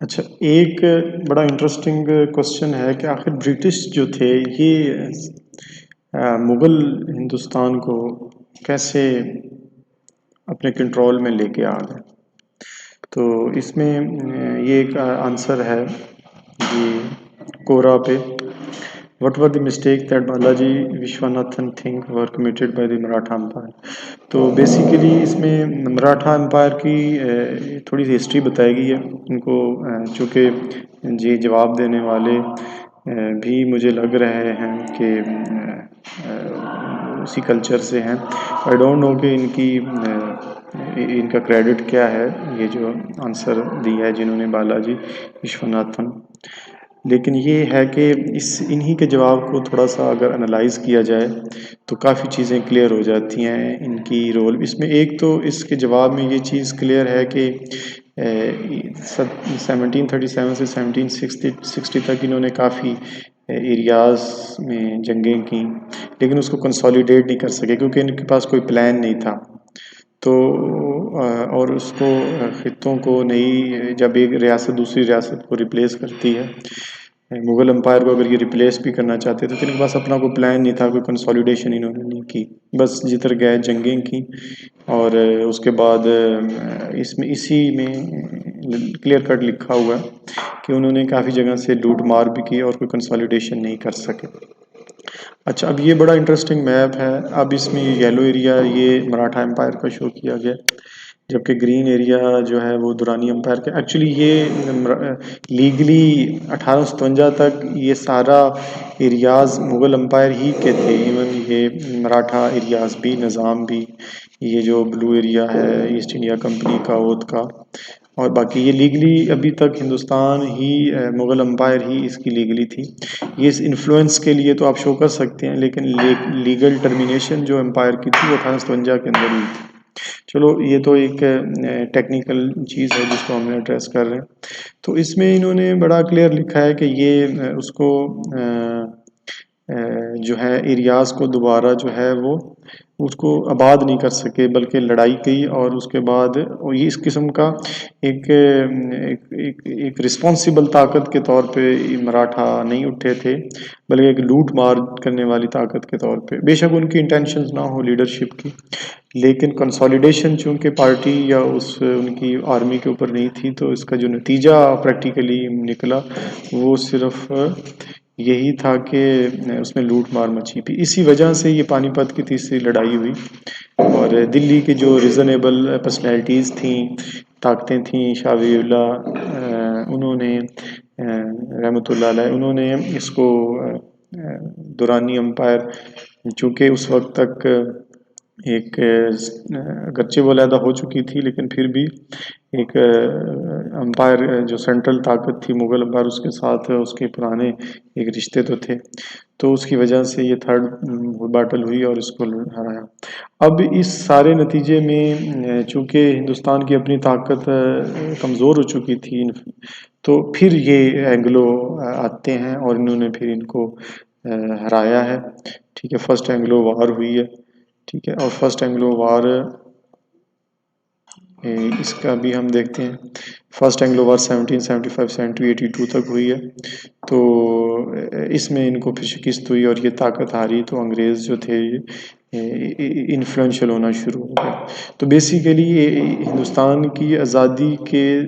अच्छा, एक बड़ा इंटरेस्टिंग क्वेश्चन है कि आखिर ब्रिटिश जो थे ये मुग़ल हिंदुस्तान को कैसे अपने कंट्रोल में लेके आ गए। तो इसमें ये एक आंसर है कि कोरा पे what were the mistake that Balaji Vishwanathan think were committed by the Maratha empire. तो बेसिकली इसमें मराठा एम्पायर की थोड़ी सी हिस्ट्री बताई गई है। इनको चूँकि ये जवाब देने वाले भी मुझे लग रहे हैं कि उसी कल्चर से हैं। आई डोंट नो कि इनका क्रेडिट क्या है, ये जो आंसर दिया है जिन्होंने बालाजी विश्वनाथन। लेकिन ये है कि इन्हीं के जवाब को थोड़ा सा अगर एनालाइज किया जाए तो काफ़ी चीज़ें क्लियर हो जाती हैं इनकी रोल इसमें। एक तो इसके जवाब में ये चीज़ क्लियर है कि 1737 से 1760 तक इन्होंने काफ़ी एरियाज़ में जंगें की, लेकिन उसको कंसोलिडेट नहीं कर सके क्योंकि इनके पास कोई प्लान नहीं था। तो और उसको खित्तों को नई जब एक रियासत दूसरी रियासत को रिप्लेस करती है, मुग़ल एम्पायर को अगर ये रिप्लेस भी करना चाहते थे तो इनके पास अपना कोई प्लान नहीं था, कोई कंसोलिडेशन इन्होंने नहीं की, बस जिधर गए जंगें की। और उसके बाद इसमें इसी में क्लियर कट लिखा हुआ है कि उन्होंने काफ़ी जगह से लूट मार भी की और कोई कंसोलिडेशन नहीं कर सके। अच्छा, अब ये बड़ा इंटरेस्टिंग मैप है। अब इसमें ये येलो एरिया ये मराठा एम्पायर का शो किया गया, जबकि ग्रीन एरिया जो है वो दुरानी एम्पायर का। एक्चुअली ये लीगली 1857 तक ये सारा एरियाज़ मुग़ल एम्पायर ही के थे। इवन ये मराठा एरियाज़ भी, निज़ाम भी, ये जो ब्लू एरिया है ईस्ट इंडिया कंपनी का, ओत का, और बाकी ये लीगली अभी तक हिंदुस्तान ही मुग़ल एम्पायर ही इसकी लीगली थी। ये इस इन्फ्लुएंस के लिए तो आप शो कर सकते हैं, लेकिन लीगल टर्मिनेशन जो एम्पायर की थी वो 1857 के अंदर हुई थी। चलो, ये तो एक टेक्निकल चीज़ है जिसको हम एड्रेस कर रहे हैं। तो इसमें इन्होंने बड़ा क्लियर लिखा है कि ये उसको जो है एरियाज़ को दोबारा जो है वो उसको आबाद नहीं कर सके, बल्कि लड़ाई की। और उसके बाद और ये इस किस्म का एक रिस्पॉन्सिबल ताकत के तौर पे मराठा नहीं उठे थे, बल्कि एक लूट मार करने वाली ताकत के तौर पे। बेशक उनकी इंटेंशंस ना हो लीडरशिप की, लेकिन कंसोलिडेशन चूंकि पार्टी या उस उनकी आर्मी के ऊपर नहीं थी, तो इसका जो नतीजा प्रैक्टिकली निकला वो सिर्फ यही था कि उसमें लूट मार मची थी। इसी वजह से ये पानीपत की तीसरी लड़ाई हुई और दिल्ली की जो रीज़नेबल पर्सनैलिटीज़ थी, ताकतें थीं, शाह वलीउल्लाह उन्होंने रहमतुल्लाह अलैह उन्होंने इसको दुरानी एम्पायर, चूँकि उस वक्त तक एक अगरचे वो अलहदा हो चुकी थी, लेकिन फिर भी एक एम्पायर जो सेंट्रल ताकत थी मुग़ल एम्पायर, उसके साथ उसके पुराने एक रिश्ते तो थे। तो उसकी वजह से ये थर्ड बैटल हुई और इसको हराया। अब इस सारे नतीजे में चूँकि हिंदुस्तान की अपनी ताकत कमज़ोर हो चुकी थी, तो फिर ये एंग्लो आते हैं और इन्होंने फिर इनको हराया है। ठीक है, फर्स्ट एंग्लो वार हुई है। ठीक है, और फर्स्ट एंग्लो वार इसका भी हम देखते हैं। फर्स्ट एंग्लो वार 1775 से 1782 तक हुई है। तो इसमें इनको फिर शिकस्त हुई और ये ताकत हारी, तो अंग्रेज़ जो थे ये इन्फ्लुएंशियल होना शुरू हो गए। तो बेसिकली ये हिंदुस्तान की आज़ादी के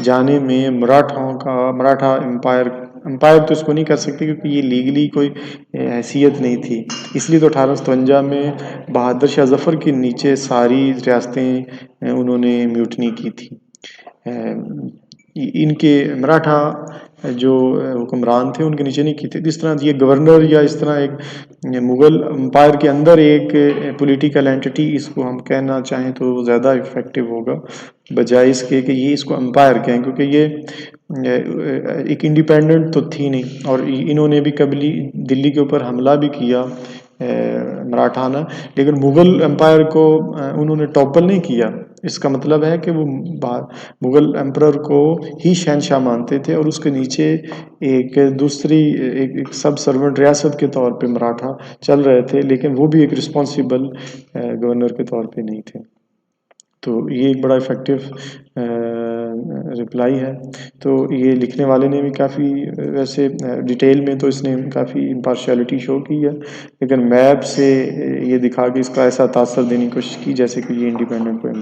जाने में मराठा एम्पायर एम्पायर तो इसको नहीं कर सकते क्योंकि ये लीगली कोई हैसियत नहीं थी। इसलिए तो 1857 में बहादुर शाह ज़फ़र के नीचे सारी रियासतें उन्होंने म्यूटनी की थी। इनके मराठा जो हुक्मरान थे उनके नीचे नहीं की थी। जिस तरह ये गवर्नर या इस तरह एक मुग़ल एम्पायर के अंदर एक पॉलिटिकल एंटिटी, इसको हम कहना चाहें तो ज़्यादा इफ़ेक्टिव होगा, बजाय इसके कि ये इसको एम्पायर कहें, क्योंकि ये एक इंडिपेंडेंट तो थी नहीं। और इन्होंने भी कभी दिल्ली के ऊपर हमला भी किया मराठा ने, लेकिन मुग़ल एम्पायर को उन्होंने टॉपल नहीं किया। इसका मतलब है कि वो मुग़ल एम्परर को ही शहनशाह मानते थे और उसके नीचे एक दूसरी एक सब सर्वेंट रियासत के तौर पे मराठा चल रहे थे, लेकिन वो भी एक रिस्पॉन्सिबल गवर्नर के तौर पे नहीं थे। तो ये एक बड़ा इफ़ेक्टिव रिप्लाई है। तो ये लिखने वाले ने भी काफ़ी वैसे डिटेल में तो इसने काफ़ी इम्पार्शियलिटी शो की है, लेकिन मैप से ये दिखा के इसका ऐसा तासर देने की कोशिश की जैसे कि ये इंडिपेंडेंट पोएम